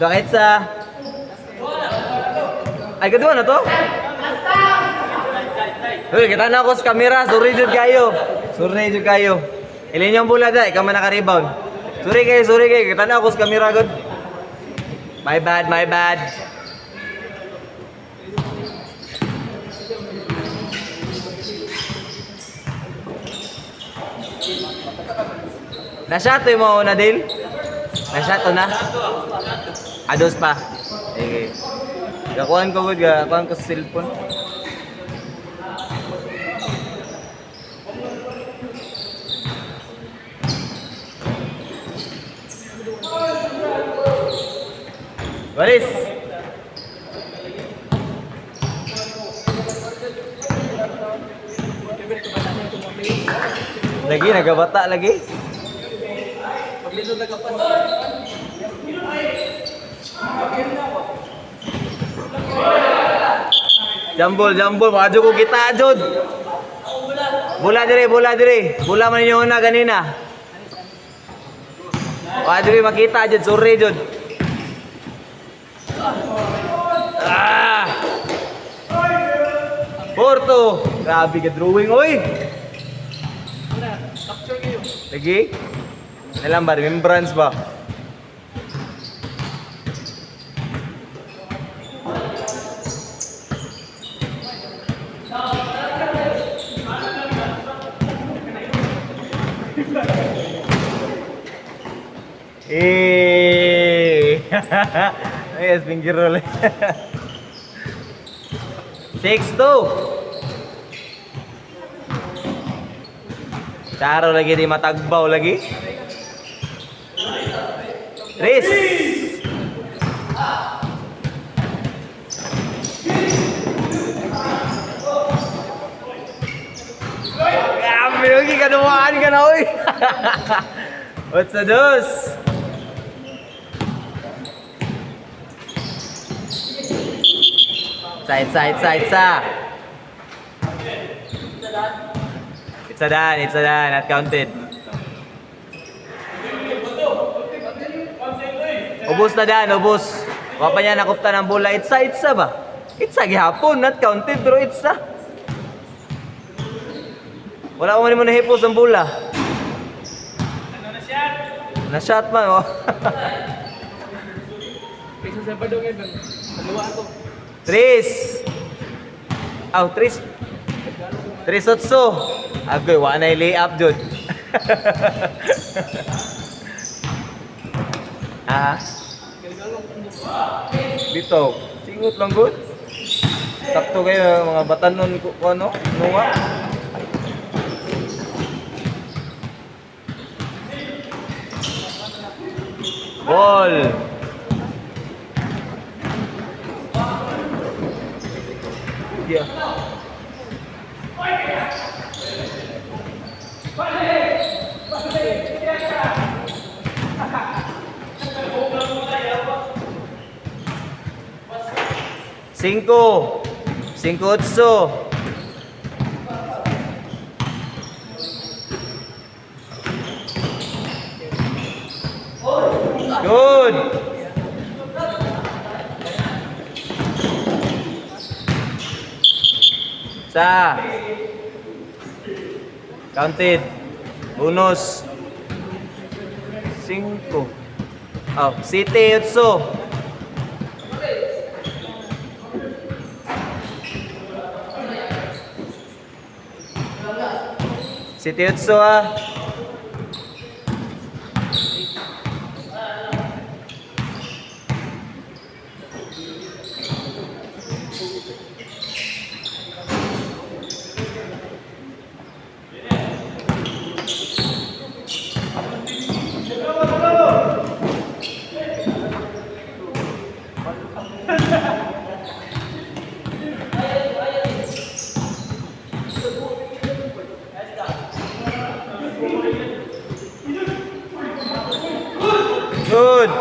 Bakit sa... Ay, kadua na to? Uy, kita na ako sa kamera. Sorry jud kayo. Sorry jud kayo. Ilin yung bola dahil. Ikaw man naka-rebound. Sorry kayo. Kita na ako sa kamera, god. My bad. Na-shot yung mga una, Dale? Na-shot na? Ados pa? Sige. Gakuhan ko, gakuhan ko sa cellphone. Baris! Lagi, nagabata lagi. Jambol, maju ko kita, Jod. Bola dire. Bola man ninyo na ganina. Maju dire makita, Jod. Sorry, Jod. Porto. Grabe ka drawing, oy. Lagi? Alam ba, remembrance ba? Yes, finger roll. 6-2. Taro lagi di matagbaw lagi. Tris. Grabe lagi kanumaan ka na, oy. What's the dose? Side. It's a done. Not counted. Ubus na dan, ubus. Wapa niya nakupta ng bola. It's a ba? It's a gihapon. Not counted, pero it's a. Wala ko man nahipos ang bola. Na-shot man, oh. Tris. Tris otso. Agoy, wala na i-lay-up, Jod. Dito. Singot lang, good. Sakto kayo, mga batanon ko, ano? Nunga. Ball. Yeah. 5-8. Good. Sa. Counted. Bonus. 5. Oh, City 8. City 8 ah. Good.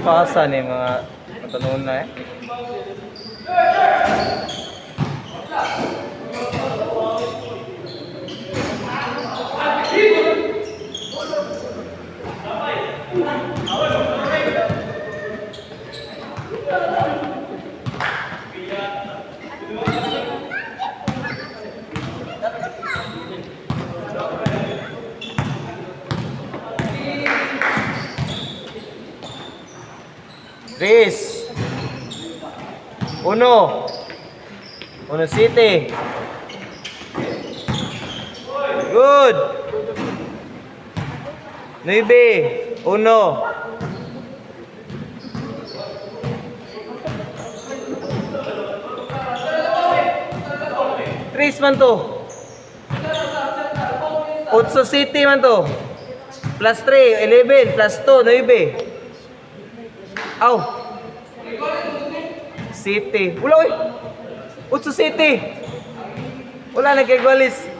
Pasa ni mga katanungan na eh. Chris. Uno City. Good. 9-1. Tris man to. 8 City man to. Plus 3, 11, plus 2, 9. Aw. City. Wala oy. 8 City. Wala nagkagwalis.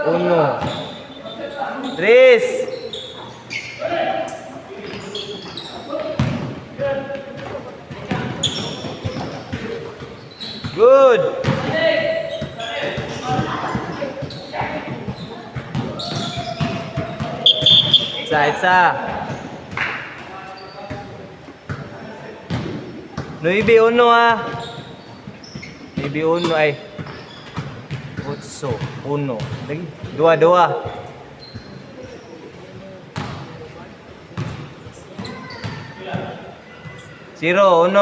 Uno. Tres. Good. Isa. 9-1 ha. 9-1 ay 8-1. Lagi. 2-2. Zero, 1.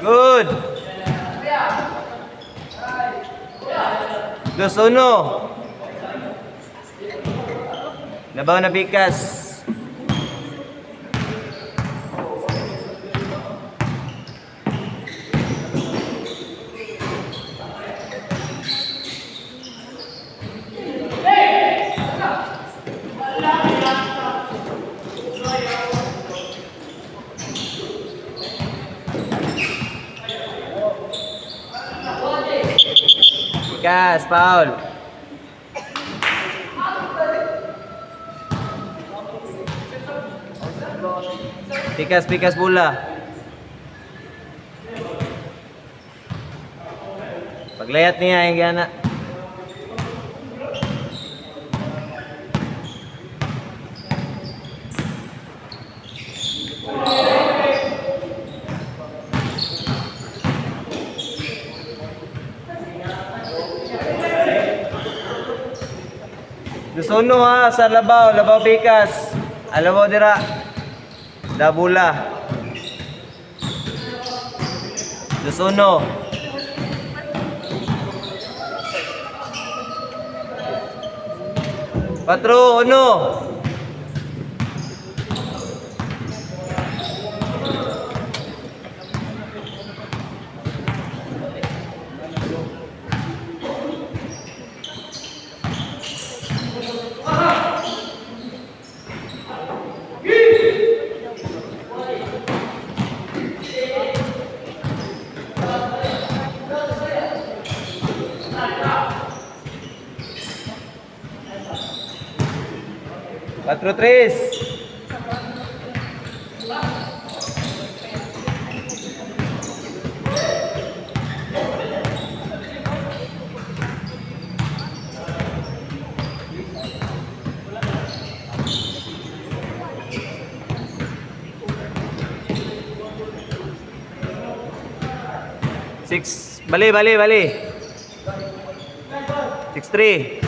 Good. 2-1. Nabaw na bikas. Bikas, foul. Pikas bola. Paglayat niya yung gana. Dusono ha sa labaw pikas. Alabaw dira. Dabula. 2-1. Patro, 1. Patro, 3. Six. Bali. 6-3.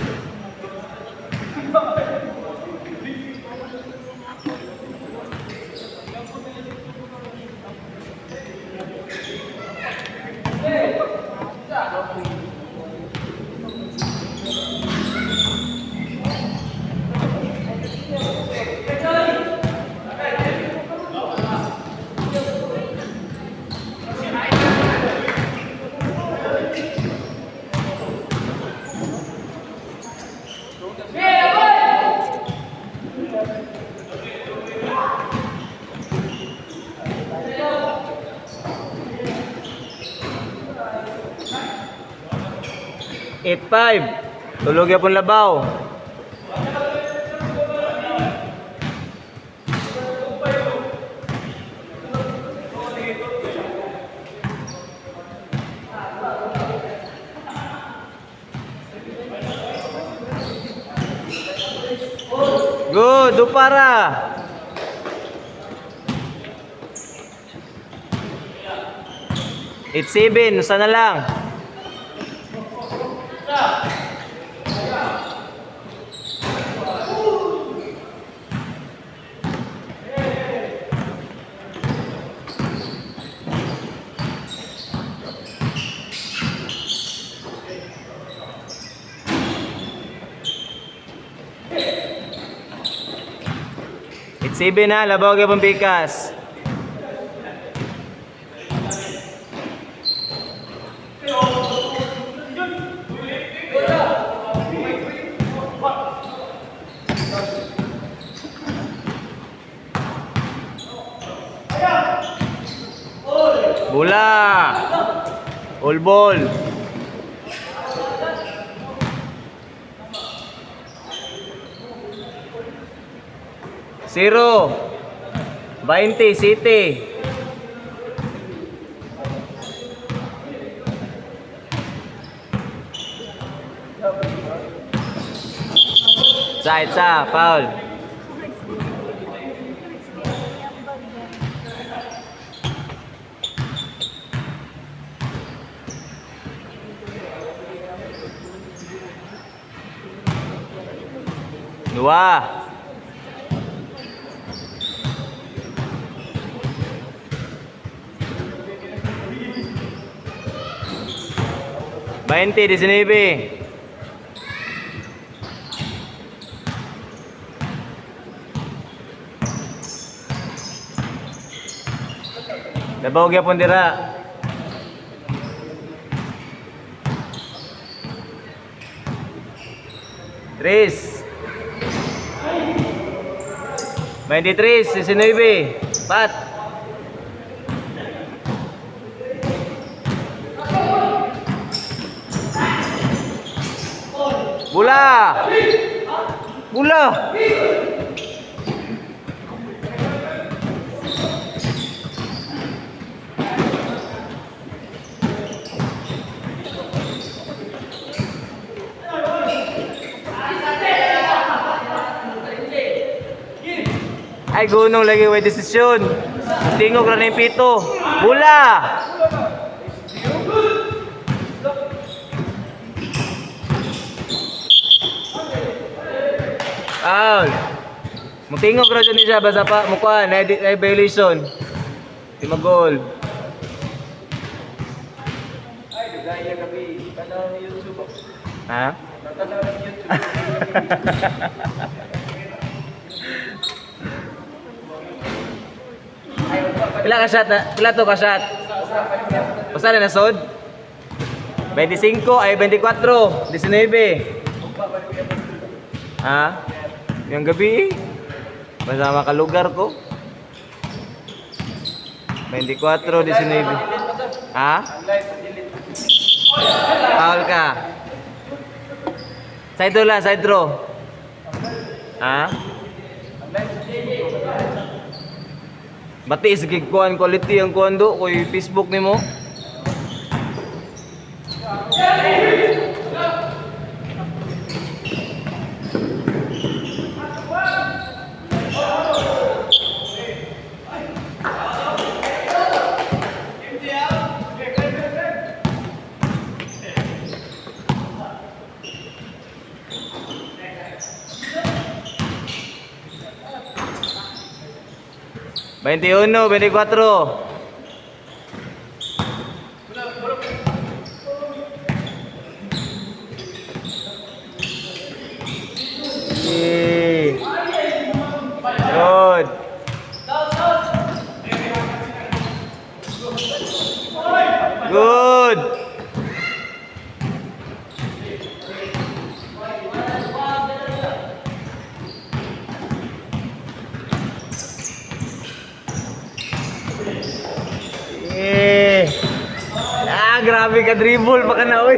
8-5. Tulog yapon labaw. Good, Dupara. It's 7, usa na lang. It's 7 na, labaw gyapon pikas. Bola. All ball. Zero. 20, City. Side sa, foul. Dua. Bainte di sini, Bi. Labaw gyapon dira. Tres. 23, 19. Pat. Bola. Bola. Ay, gunong lagi way desisyon. Tingog ra na yung pito. Bola. Foul. Mutingog ra dyan siya basta pa mukha na violation. Di mag-goal. Ay, gaya gabi. Tanaw ni YouTube. Ha? Tanaw ni YouTube. Pila ka shot na? Pila to ka shot? Basta na nasod? 25 ay 24, 19. Ha? Yung gabi basta makalugar ko. 24, 19. Ha? Foul ka. Side draw lang, side draw. Ha? Bati sige kuan quality ang kuan do koy Facebook nimo. Veintiuno, 24. Good. Good. Grabe ka dribble pa ka na oy.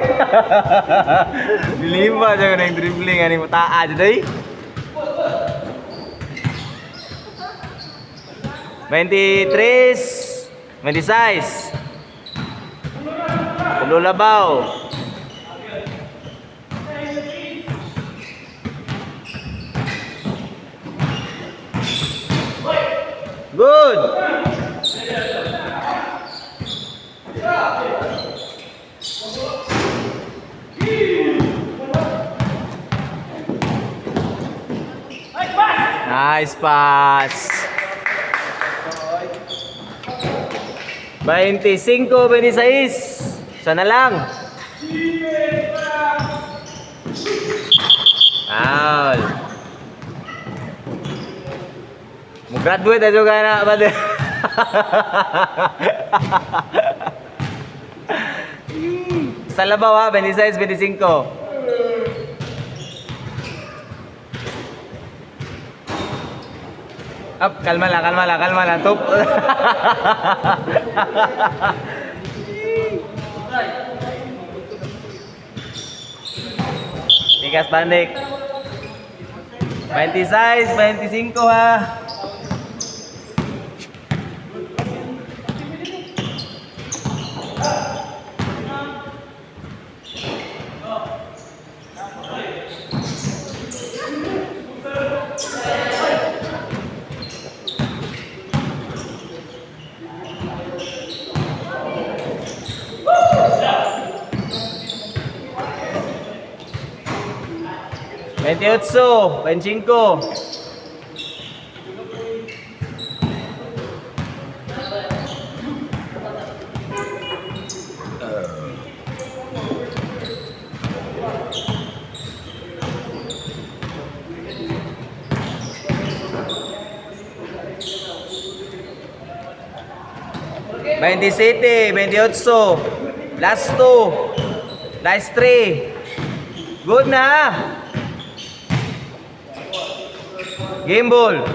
Lima siya na yung dribbling ani mo taa jud 23, 26. Tulo labaw. Good. Nice pass. 25, 26. Sana lang. Foul. Mag-graduate na juga na, brother. Sa labaw ha, 26, 25. Up, kalma lang. Top. Tigas bandik. 26, 25 ha. Veintiocho, 25. Veintisiete, 28. Last 2. Last 3. Good na. Game ball.